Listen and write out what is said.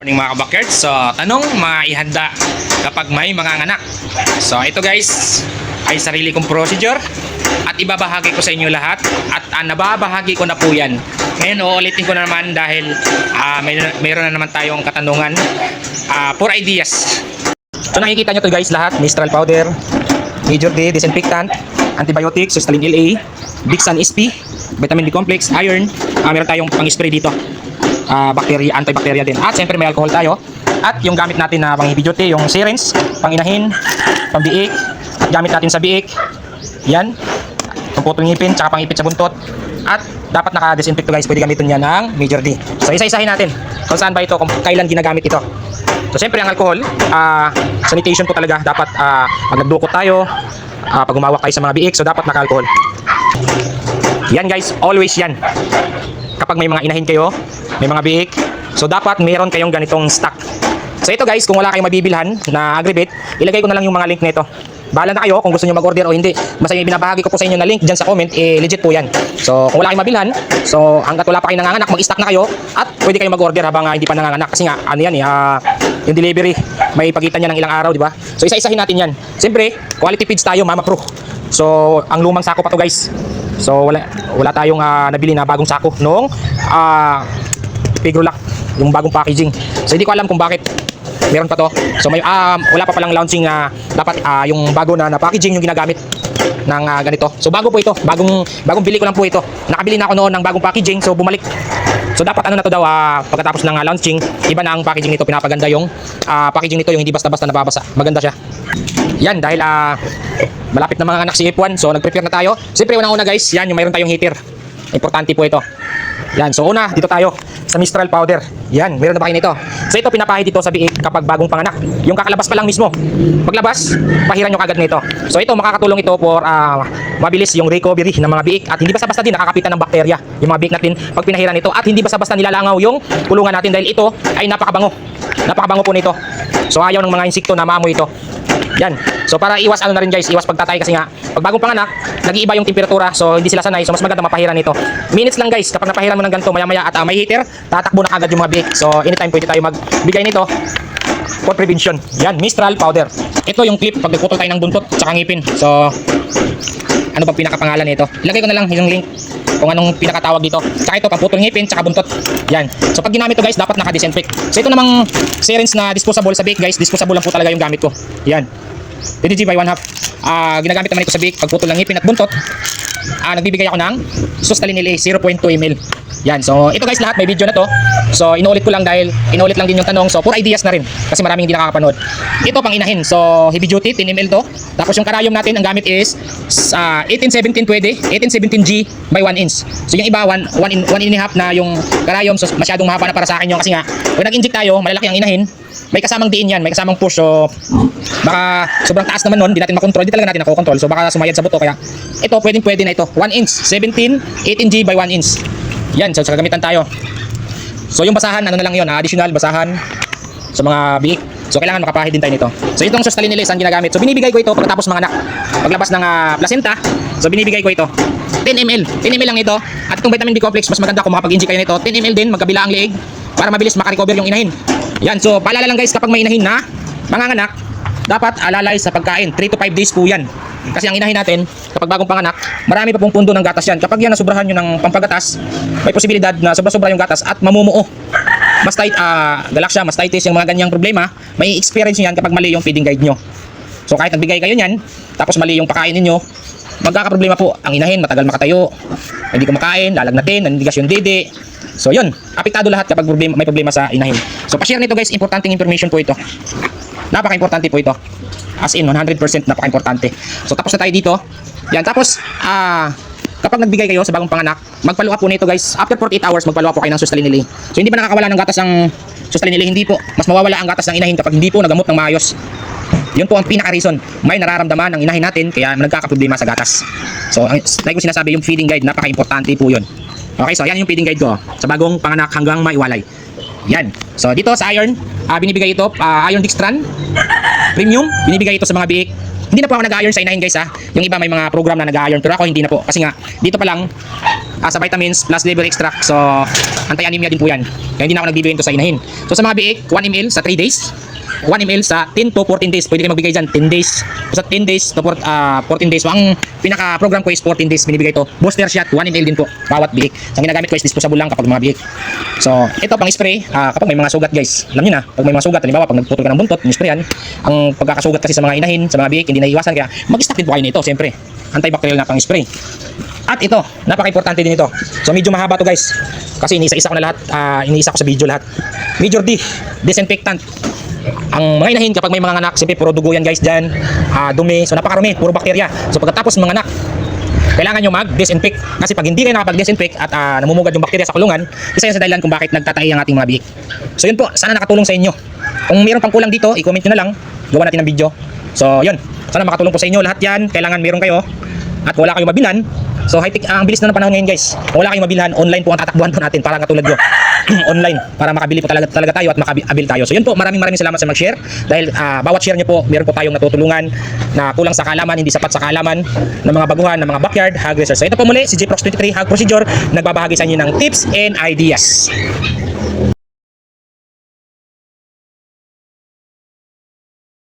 Morning mga kabakyard. So, tanong maihanda kapag may mga anak. So, ito guys ay sarili kong procedure at ibabahagi ko sa inyo lahat at nababahagi ko na po yan. Ngayon, uulitin ko na naman dahil mayroon na naman tayong katanungan for ideas. So, nakikita nyo to guys lahat. Mistral powder, Major D, disinfectant, antibiotics, Sustalin LA, Bixan SP, vitamin B complex, iron. Meron tayong pang-spray dito. Bacteria, antibacteria din. At siyempre may alcohol tayo. At yung gamit natin na pang-ibidyote, yung syringe, pang-inahin, pang-biik, gamit natin sa biik. Yan. Pang-putol ngipin, tsaka pang-ipit sa buntot. At dapat naka-disinfect to guys. Pwede gamitin yan ng Major D. So isa-isahin natin kung saan ba ito, kung kailan ginagamit ito. So siyempre ang alcohol, sanitation po talaga. Dapat pag nagdukot tayo, pag umawak tayo sa mga biik, so dapat naka-alcohol. Yan guys, always yan. Kapag may mga inahin kayo, may mga biik, so dapat meron kayong ganitong stock. So ito guys, kung wala kayong mabibilhan na Agribit, ilagay ko na lang yung mga link nito. Bahala na kayo kung gusto nyo mag-order o hindi. Basta yung binabahagi ko po sa inyo na link dyan sa comment, legit po yan. So kung wala kayong mabilhan, so hanggat wala pa kayo nanganganak, mag-stock na kayo at pwede kayong mag-order habang hindi pa nanganganak. Kasi nga, ano yan yung delivery, may pagitan niya ng ilang araw, di ba? So isa-isahin natin yan. Siyempre, quality feeds tayo, Mama Pro. So ang lumang sako pa to guys. So wala tayong nabili na bagong sako noong Pigrolac, yung bagong packaging. So hindi ko alam kung bakit meron pa to. So may wala pa palang launching dapat yung bago na packaging yung ginagamit ng ganito. So bago po ito, bagong bili ko lang po ito. Nakabili na ako noon ng bagong packaging, so bumalik. So dapat ano na to daw pagkatapos ng launching, iba na ang packaging nito, pinapaganda yung packaging nito, yung hindi basta-basta nababasa. Maganda siya. Yan dahil malapit na mga anak si F1, so nag-prepare na tayo. Siyempre unang-una guys, yan yung mayroon tayong heater. Importante po ito. Yan, so una, dito tayo sa Mistral powder. Yan, meron na ba kayo nito? So ito pinapahid dito sa biik kapag bagong panganak. Yung kakalabas pa lang mismo. Paglabas, pahiran nyo kagad nito. So ito, makakatulong ito for mabilis yung recovery ng mga biik. At hindi basta-basta din nakakapitan ng bakterya yung mga biik natin pag pinahiran ito. At hindi basta-basta nilalangaw yung kulungan natin dahil ito ay napakabango. Napakabango po nito. So ayaw ng mga insekto na maamoy ito. Yan. So para iwas ano na rin guys, iwas pagtatay kasi nga pag bagong panganak, nag-iiba yung temperatura. So hindi sila sanay. So mas maganda mapahiran nito. Minutes lang guys, kapag napahiran mo ng ganito maya-maya at may heater, tatakbo na agad yung mga biik. So anytime pwede tayo magbigay nito for prevention. Yan, Mistral powder. Ito yung clip pag nagputol tayo ng buntot tsaka ngipin. So ano bang pinakapangalan nito? Ilagay ko na lang yung link kung anong pinakatawag dito. Tsaka ito, pamputol ngipin, tsaka buntot. Yan. So pag ginamit to guys, dapat naka-disinfect. So ito namang syringe na disposable sa biik guys, disposable lang po talaga yung gamit ko. Yan. PDG by 1/2. Ginagamit naman ito sa biik, pagputol ng ngipin at buntot. Nagbibigay ako ng Sustalin LA 0.2 ml. Yan. So ito guys lahat, may video na to. So inuulit ko lang dahil inuulit lang din yung tanong. So for ideas na rin kasi maraming hindi nakakapanood. Ito pang inahin. So heavy duty 10 ml to. Tapos yung karayom natin ang gamit is 1817 pwede, 1817G by 1 inch. So yung iba 1 and a half na yung karayom, so masyadong mahaba na para sa akin yung kasi nga kung nag-inject tayo, malalaki ang inahin. May kasamang diin yan, may kasamang push. So baka sobrang taas naman nun, hindi natin makontrol, hindi talaga natin nakokontrol. So baka sumayad sa buto, kaya ito pwede na ito. 1 inch, 18G by 1 inch. Yan, so sa gamitan tayo. So yung basahan, ano na lang yun, additional basahan sa mga biik. So kailangan makapahid din tayo nito. So itong Sustalin nila isang ginagamit. So binibigay ko ito pagkatapos mga anak. Paglabas ng placenta, so binibigay ko ito. 10 ml. 10 ml lang ito. At itong vitamin B complex, mas maganda kung makapag-inject kayo nito. 10 ml din, magkabila ang leeg para mabilis makarecover yung inahin. Yan, so paalala lang guys, kapag may inahin na manganganak, dapat alalay sa pagkain. 3 to 5 days po yan. Kasi ang inahin natin, kapag bagong panganak, marami pa pong pundo ng gatas yan. Kapag yan nasubrahan nyo ng pampagatas, may posibilidad na sobra-sobra yung gatas at mamumuo. Galaxia, mastitis, yung mga ganyang problema, may experience nyo yan kapag mali yung feeding guide nyo. So kahit nagbigay kayo nyan, tapos mali yung pakain ninyo, magkakaproblema po ang inahin, matagal makatayo, hindi kumakain, lalagnatin, naninigas yung dede. So yun, apektado lahat kapag may problema sa inahin. So pa-share nito guys, importanteng information po ito. Napaka-importante po ito. As in 100% napaka-importante. So tapos na tayo dito. Yan, tapos kapag nagbigay kayo sa bagong panganak, magpalo up po nito guys. After 48 hours, magpalo up po kayo ng Sustalin nila. So hindi pa nakakawala ng gatas ang Sustalin nila, hindi po. Mas mawawala ang gatas ng inahin kapag hindi po nagamot ng maayos. Yun po ang pinaka-reason. May nararamdaman ang inahin natin kaya nagkakaproblema sa gatas. So like ko sinasabi, yung feeding guide, napaka-importante po yun. Okay, so yan yung feeding guide ko sa bagong panganak hanggang maiwalay. Yan. So dito sa iron, binibigay ito, iron dextran premium, binibigay ito sa mga biik. Hindi na po ako nag-iron sa inahin guys ha. Yung iba may mga program na nag-iron pero ako hindi na po kasi nga dito pa lang sa vitamins plus liver extract. So, anti-anemia din po yan. Kaya hindi na ako nagbibigay ito sa inahin. So, sa mga biik, 1 ml sa 3 days. 1 ml sa 10 to 14 days. Pwede kayo magbigay dyan, 10 days. So, sa 10 days to 14 days. So, ang pinaka-program ko is 14 days binibigay ito. Booster shot, 1 ml din po, bawat biik. So, ang ginagamit ko is disposable lang kapag mga biik. So, ito pang spray, kapag may mga sugat guys. Alam niyo na, pag may mga sugat, halimbawa, pag nagputol ka ng buntot, sprayan, ang pagkakasugat kasi sa mga inahin, sa mga biik, hindi naiiwasan. Kaya mag-stock din po kayo nito, siyempre. Antibacterial na pang spray. At ito, napaka-importante din ito. So, medyo mahaba to guys. Kasi iniisa-isa ko na lahat, iniisa ko sa video lahat. Major D, disinfectant. Ang mga inahin kapag may mga anak, siyempre puro dugo yan guys dyan, dumi, so napakarumi, puro bakterya. So pagkatapos mga anak, kailangan nyo mag-disinfect. Kasi pag hindi kayo nakapag-disinfect at namumugad yung bakterya sa kulungan, isa yan sa dahilan kung bakit nagtatay ang ating mga biik. So yun po, sana nakatulong sa inyo. Kung mayroon pang kulang dito, i-comment nyo na lang, gawa natin ng video. So yun, sana makatulong po sa inyo. Lahat yan, kailangan mayroon kayo. At kung wala kayong mabilhan, so high-tech, ang bilis na ng panahon ngayon guys. Kung wala kayong mabilhan, online po ang tatakbuhan po natin para katulad nyo. Online, para makabili po talaga tayo at makabil tayo. So yun po, maraming salamat sa mag-share. Dahil bawat share nyo po, meron po tayong natutulungan na kulang sa kaalaman, hindi sapat sa kaalaman ng mga baguhan, ng mga backyard hog research. So ito po muli, si JProx23 Hog Procedure, nagbabahagi sa inyo ng tips and ideas.